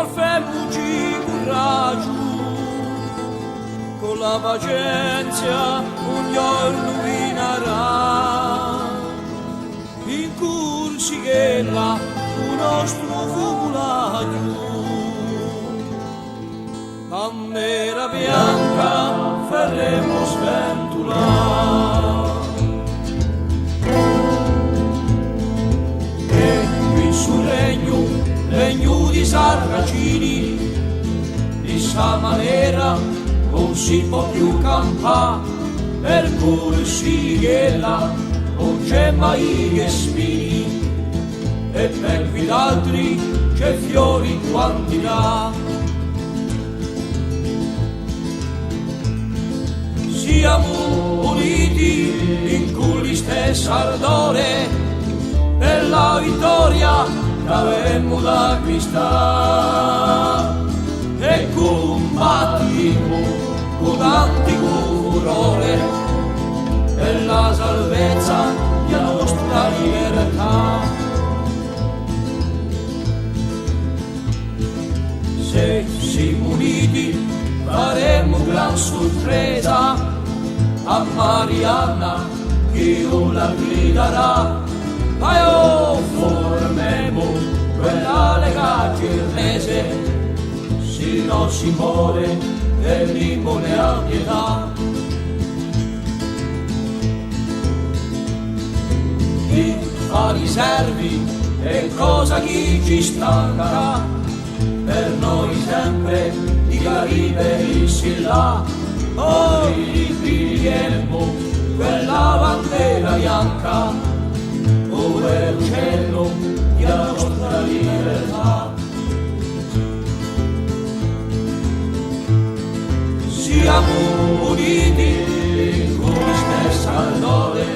Farfemuci coraggio, con la pazienza un giorno vinarà. In corsi che là un nostro focolaio, bandera bianca faremo sventolare. E qui sul regno di Sarracini, di sta maniera non si può più campare, per cui si che là non c'è mai che spini, e per qui d'altri c'è fiori in quantità. Siamo uniti in cui stessa ardore, per la vittoria che avemmo da acquistare, e combattimmo con tanti furore per la salvezza della nostra libertà. Se siamo uniti faremo gran sorpresa a Marianna che non la griderà, ma io formemo quella lega cirrese, se no si muore e l'immune a pietà. Chi fa riservi e cosa chi ci stancherà, per noi sempre di Caribe si là. Noi ripigliemmo quella bandera bianca, ove l'uccello della nostra libertà. Siamo uniti in cui stessa ardore,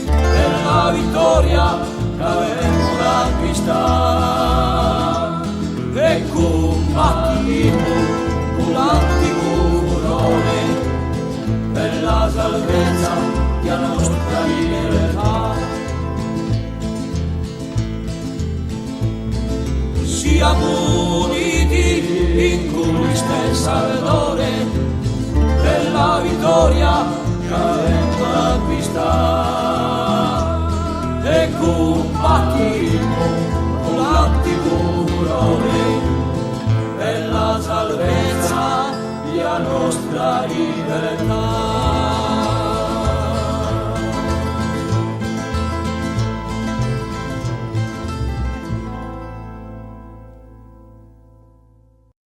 per la vittoria che avemmo da acquistare, e combattimmo con l'antifurore per la salvezza della nostra libertà. Siamo uniti in cui stessa ardore, per la vittoria che avemmo da acquistare, e combattimmo con l'antifurore per la salvezza della nostra libertà.